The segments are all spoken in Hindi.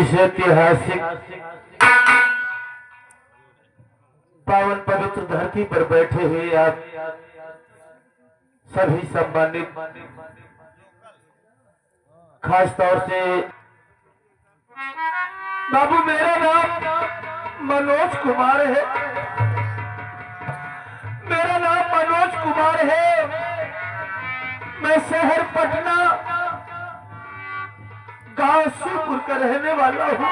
इस ऐतिहासिक पावन पवित्र धरती पर बैठे हुए आप सभी सम्मानित, खास तौर से बाबू, मेरा नाम मनोज कुमार है। मेरा नाम मनोज कुमार है। मैं शहर पटना गांव शिवपुर का रहने वाला हूँ।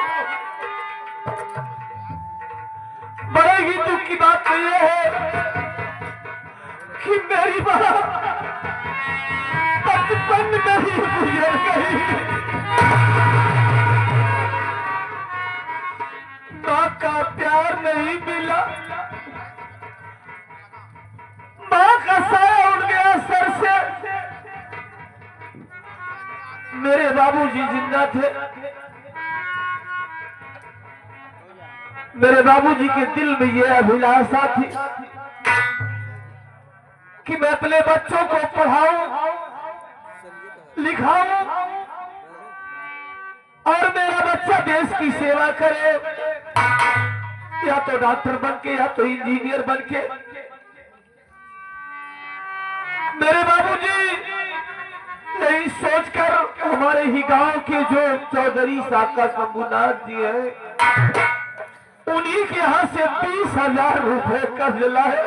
बड़े ही दुख की बात तो यह है कि मेरी मां बचपन में ही गुजर गई। मां का प्यार नहीं मिला, मां का साया उड़ गया सर से। मेरे बाबूजी जिंदा थे। मेरे बाबूजी के दिल में यह अभिलाषा थी कि मैं अपने बच्चों को पढ़ाऊं, लिखाऊं और मेरा बच्चा देश की सेवा करे, या तो डॉक्टर बनके या तो इंजीनियर बनके। मेरे बाबूजी यही सोचकर हमारे ही गांव के जो चौधरी साका शंभुनाथ जी हैं, उन्हीं के यहाँ से 20,000 रुपए कर्ज लाए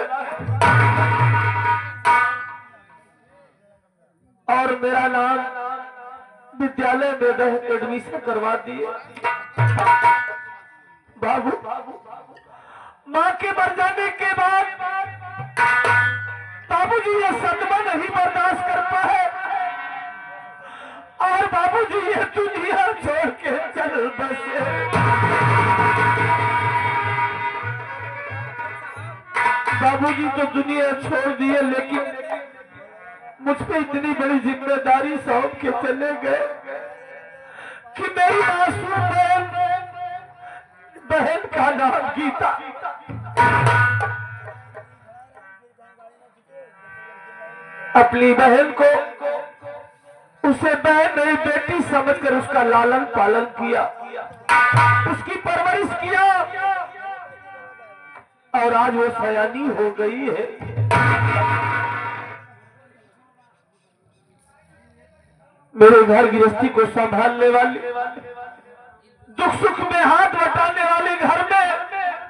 और मेरा नाम विद्यालय में एडमिशन करवा दिए। बाबू, माँ के मर जाने के बाद बाबूजी ये सदमा नहीं बर्दाश्त कर पाए और बाबूजी ये दुनिया छोड़ के चल बसे। बाबूजी तो दुनिया छोड़ दिए, लेकिन मुझ पे इतनी बड़ी जिम्मेदारी सौंप के चले गए कि मेरी मासूम बहन का नाम गीता, अपनी बहन को उसे बहन नहीं बेटी समझकर उसका लालन पालन किया, उसकी परवरिश किया और आज वो सयानी हो गई है। मेरे घर गृहस्थी को संभालने वाली, दुख सुख में हाथ बटाने वाले घर में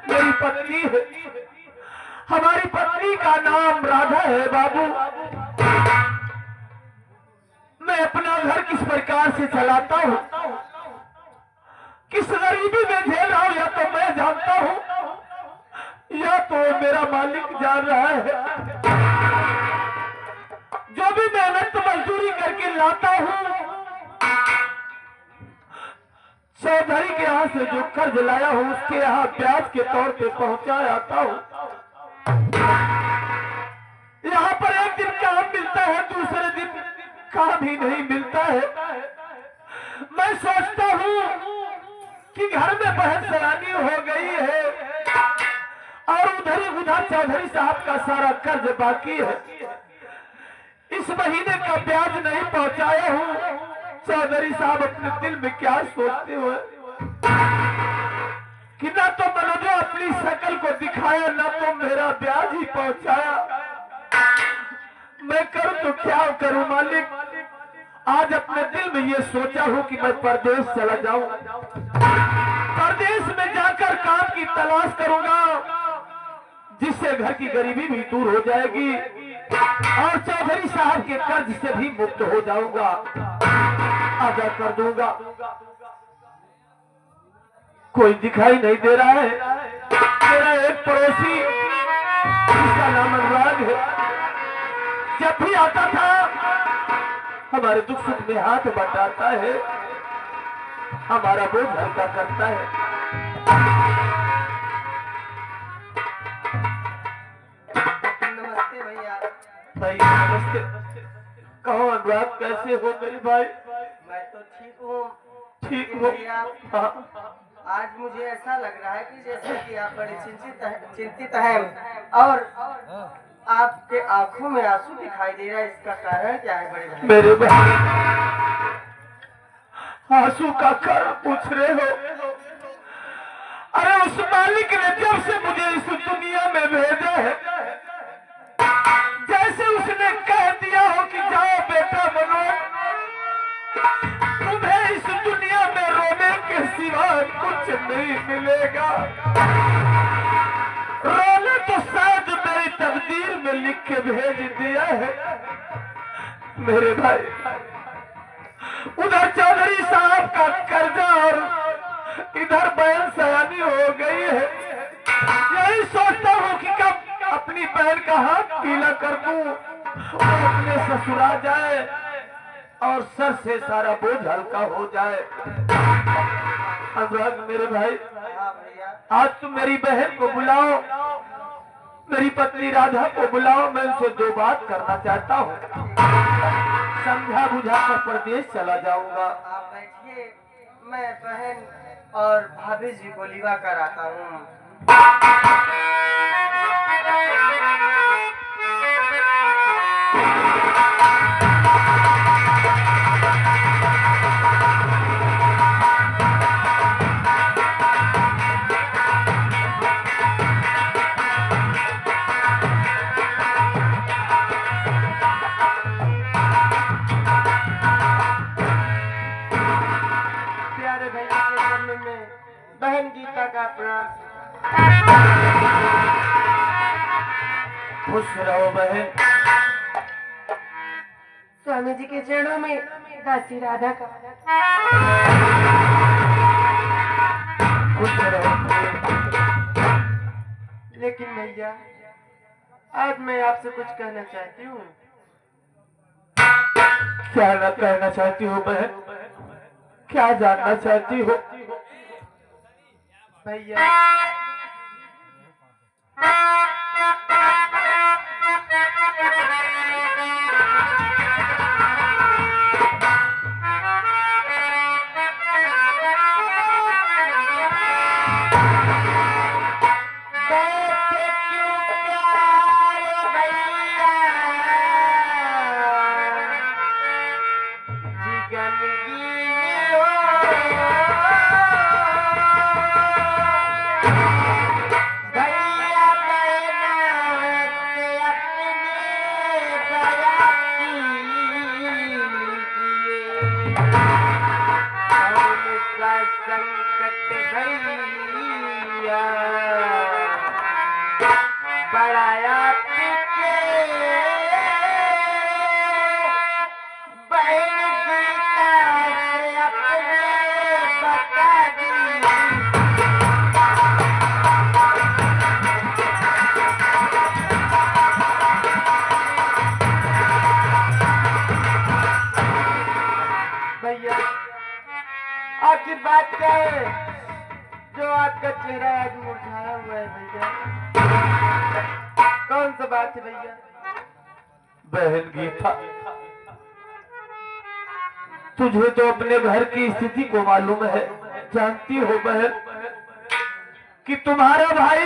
मेरी पत्नी है। हमारी पत्नी का नाम राधा है। बाबू, मैं अपना घर किस प्रकार से चलाता हूँ, किस गरीबी में झेल रहा हूँ, या तो मैं जानता हूँ या तो मेरा मालिक जान रहा है। जो भी मेहनत मजदूरी करके लाता हूँ, चौधरी के यहाँ से जो कर्ज लाया हूँ उसके यहाँ ब्याज के तौर पे पहुंचा आता हूँ। यहाँ पर एक दिन काम मिलता है, दूसरे दिन काम ही नहीं मिलता है। मैं सोचता हूँ कि घर में बहन सयानी हो गई है और उधर चौधरी साहब का सारा कर्ज बाकी है। इस महीने का ब्याज नहीं पहुंचाया हूँ। चौधरी साहब अपने दिल में क्या सोचते हुए कि ना तो मनोजो अपनी शकल को दिखाया, ना तो मेरा ब्याज ही पहुंचाया। मैं करूं तो क्या करूं मालिक। आज अपने दिल में ये सोचा हूं कि मैं परदेश चला जाऊं, परदेश में जाकर काम की तलाश करूंगा, जिससे घर की गरीबी भी दूर हो जाएगी और चौधरी साहब के कर्ज से भी मुक्त हो जाऊंगा, अदा कर दूंगा। कोई दिखाई नहीं दे रहा है। मेरा एक पड़ोसी जिसका नाम अनुराग है, जब भी आता था हमारे दुख सुख में हाथ बटाता है, हमारा बोझ हल्का करता है। भाई नमस्ते। कहो अनुराग, कैसे हो मेरे भाई? मैं तो ठीक हूँ। ठीक हो? हाँ। आज मुझे ऐसा लग रहा है कि जैसे कि आप बड़े चिंतित हैं और आपके आंखों में आंसू दिखाई दे रहा है। इसका कारण क्या है बड़े भाई? मेरे भाई, आंसू का कारण पूछ रहे हो? अरे उस मालिक ने जब से मुझे इस दुनिया में भेजा है, जैसे उसने कह दिया हो कि जाओ बेटा मनोज, तुम्हें इस दुनिया में रोने के सिवा कुछ नहीं मिलेगा। रोने तो शायद मेरी तकदीर में लिख के भेज दिया है। मेरे भाई, उधर चौधरी साहब का कर्जा और इधर बहन सयानी हो गई है। यही सोचता हूँ कि कब अपनी बहन का हाथ पीला कर दूं, वो अपने ससुरा जाए और सर से सारा बोझ हल्का हो जाए। अनुराग मेरे भाई, हाँ भैया, आज तुम मेरी बहन को बुलाओ, मेरी पत्नी राधा को बुलाओ, मैं उनसे दो बात करना चाहता हूँ। समझा बुझा कर प्रदेश चला जाऊंगा। आप बैठिए, मैं बहन और भाभी जी को लिवा कर आता हूँ। प्यारे भैया के जन्म में बहन गीता का प्रणाम। खुश रहो बहन। स्वामी जी के चरणों में दासी राधा का। खुश रहो। लेकिन भैया, आज मैं आपसे कुछ कहना चाहती हूँ। क्या न कहना चाहती हो बहन? क्या जानना चाहती हो? भैया, संकट भैया बड़ाया पिके बहन गीता से अपने बता दी। भैया, आखिर बात क्या है जो आपका चेहरा आज मुरझाया हुआ है भैया? कौन सा बात है भैया? बहन गीता, तुझे तो अपने घर की स्थिति को मालूम है। जानती हो बहन कि तुम्हारा भाई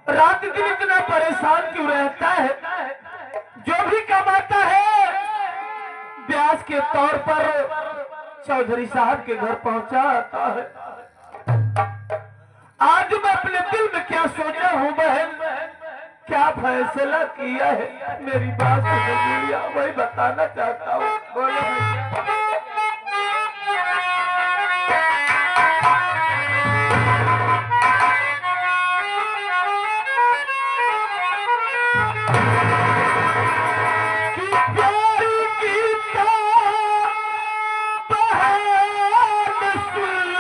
रात दिन इतना परेशान क्यों रहता है? जो भी कमाता है ब्याज के तौर पर चौधरी साहब के घर पहुंचाता है। आज मैं अपने दिल में क्या सोचा हूँ बहन, क्या फैसला किया है, मेरी बात सुनिए, वही बताना चाहता हूँ। बोलो भैया। कि प्यारी गीता बहन सुन,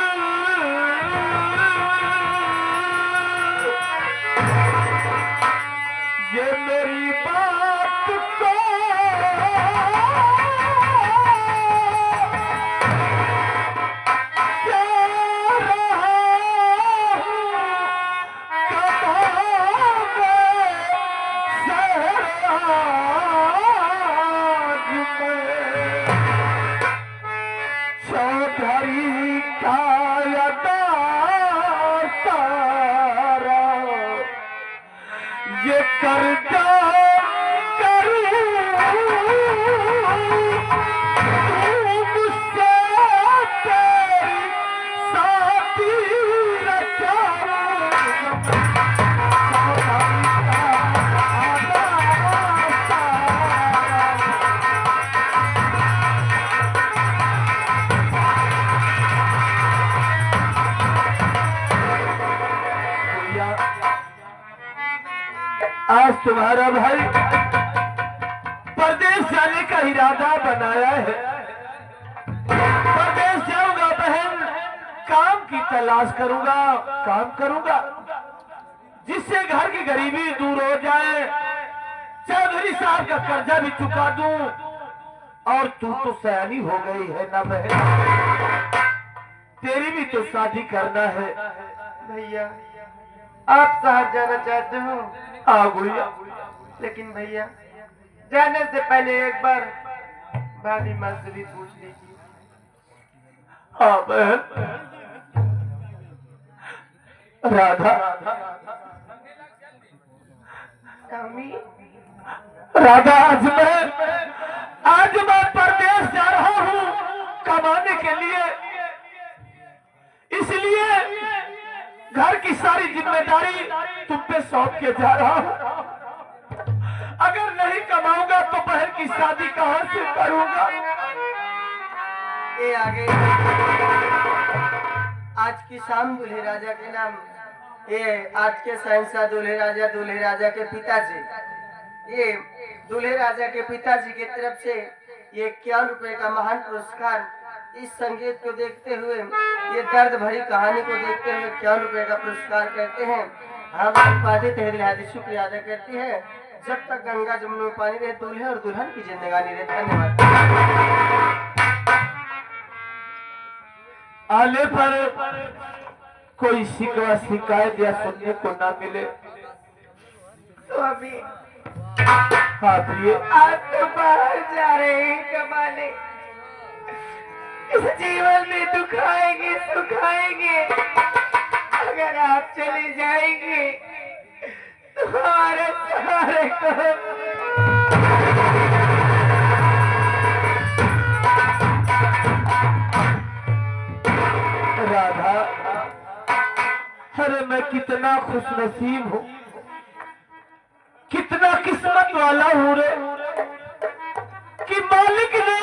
ये मेरी बात को क्या रहा चौधरी का अदा सारा ये कर्जा करूं मुझसे तेरी साथी आज तुम्हारा भाई परदेश जाने का इरादा बनाया है। परदेश जाऊंगा बहन, काम की तलाश करूंगा, काम करूंगा जिससे घर की गरीबी दूर हो जाए, चौधरी साहब का कर्जा भी चुका दूं। और तू तो सयानी हो गई है ना बहन, तेरी भी तो शादी करना है। भैया आप साथ जाना चाहते हो? हाँ गुड़िया, लेकिन भैया जाने से पहले एक बार भाभी माँ से भी पूछ लीजिए। हाँ बहन। राधा, अम्मी राधा, आज मैं परदेश जा रहा हूँ कमाने के लिए, इसलिए घर की सारी जिम्मेदारी तुम पे सौंप के जा रहा हूँ। अगर नहीं कमाऊंगा तो बहन की शादी कहाँ से करूंगा? ये आगे आज की शाम दूल्हे राजा के नाम, ये आज के शहंशाह दूल्हे राजा के पिताजी, ये दूल्हे राजा के पिताजी की तरफ से ये 51 रुपए का महान पुरस्कार, इस संगीत को देखते हुए, ये दर्द भरी कहानी को देखते हुए 51 रुपए का पुरस्कार कहते हैं। हम पार्टी तहे दिल हार्दिक शुक्रिया अदा करती है। जब तक गंगा जमुना में पानी रहे, दूल्हे और दुल्हन की जिंदगानी रहे। धन्यवाद। आने पर कोई शिकवा शिकायत या सुनने को ना मिले तो अभी हाँ प्रिय, आज तो बाहर जा रहे हैं कमाने, इस जीवन में दुख आएंगे सुख आएंगे, अगर आप चले जाएंगे तो हमारे सहारे को राधा, अरे मैं कितना खुशनसीब हूँ, कितना किस्मत वाला हूँ रे कि मालिक ने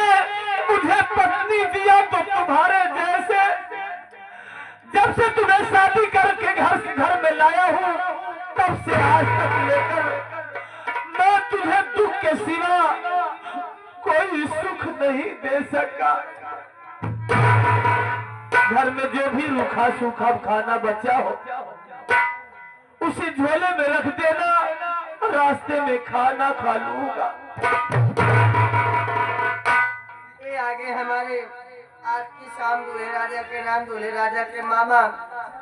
मुझे पत्नी दिया। तो तुम्हारे जैसे जब से तुम्हें शादी करके घर में लाया हूँ, तब से आज तक लेकर मैं तुझे दुख के सिवा कोई सुख नहीं दे सका। घर में जो भी रूखा सूखा खाना बचा हो उसे झोले में रख देना, रास्ते में खाना खा लूंगा। ये आगे हमारे आज की शाम दूल्हे राजा के नाम, दूल्हे राजा के मामा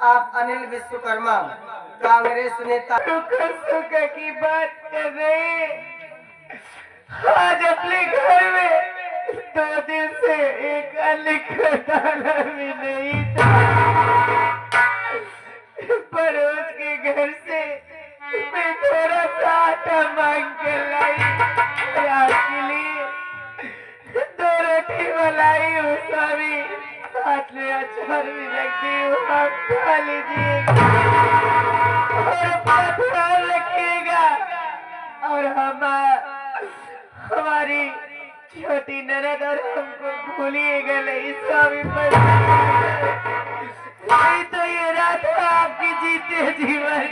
आप अनिल विश्वकर्मा, कांग्रेस नेता, सुख की बात कर रहे। आज अपने घर में 2 दिन से एक अन्न का दाना भी नहीं था। पड़ोस के घर से मैं थोड़ा सा आटा मांग कर लाई, आपके लिए 2 रोटी मलाई हूँ स्वामी, साथ में अचार भी रख दी हूँ, आप खा लीजिएगा और अपना ध्यान रखिएगा। और हमारी छोटी ननद और हमको भूलिएगा नहीं स्वामी, नहीं तो ये रात आपकी जीते जीवन।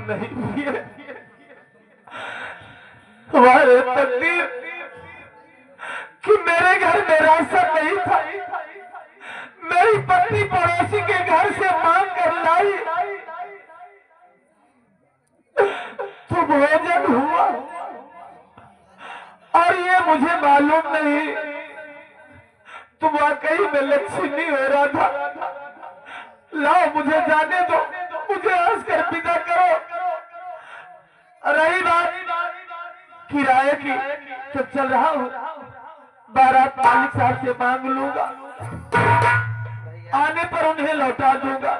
नहीं तुम्हारे तकदीर कि मेरे घर में राशन नहीं था, मेरी पत्नी पड़ोसी के घर से मांग कर लाई तो भोजन हुआ, और ये मुझे मालूम नहीं तुम वाकई में लक्ष्मी हो रहा था। लाओ मुझे जाने दो, मुझे हंस कर विदा करो। रही बात किराए की, तो चल रहा हूँ, बारात मालिक साहब से मांग लूंगा, आने पर उन्हें लौटा दूंगा।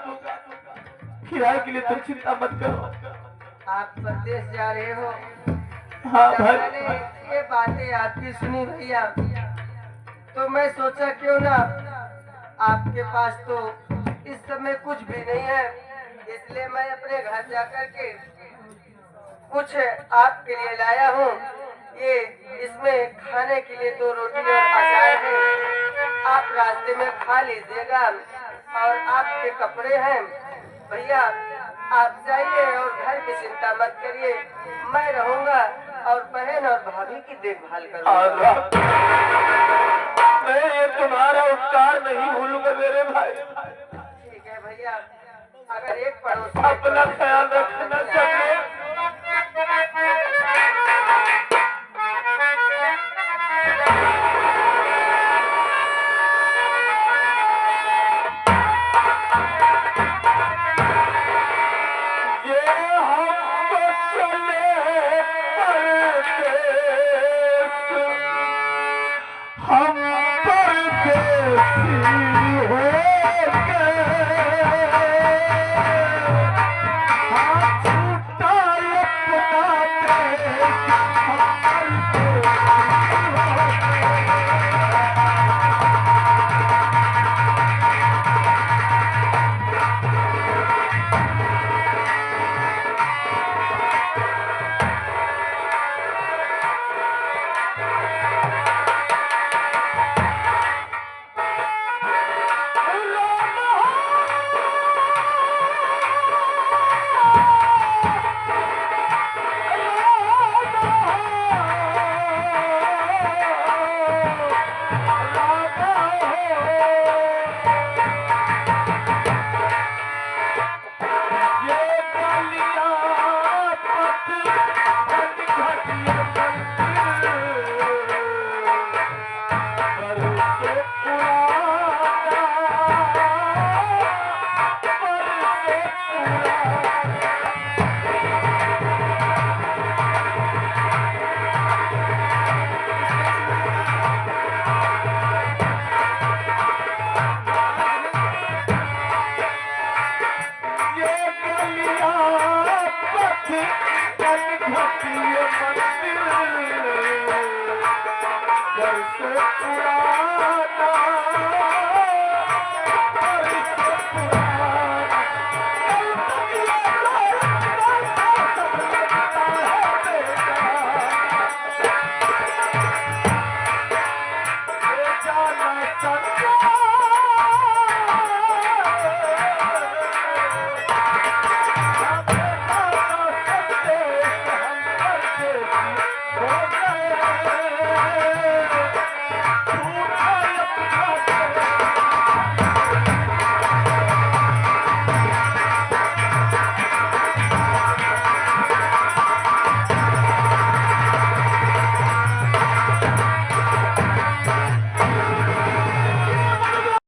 किराए के लिए तुम चिंता मत करो। आप परदेश जा रहे हो? हाँ जब भाई। मैंने ये बातें आपकी सुनी भैया, तो मैं सोचा क्यों ना, आपके पास तो इस समय कुछ भी नहीं है, इसलिए मैं अपने घर जाकर के कुछ आपके लिए लाया हूँ। ये इसमें खाने के लिए 2 रोटी और अचार है, आप रास्ते में खा लीजिएगा। और आपके कपड़े हैं भैया, आप जाइए और घर की चिंता मत करिए, मैं रहूंगा और बहन और भाभी की देखभाल करूंगा। मैं ये तुम्हारा उपकार नहीं भूलूंगा मेरे भाई। ठीक है भैया, अगर एक पड़ोसी अपना ख्याल रखना चाहिए।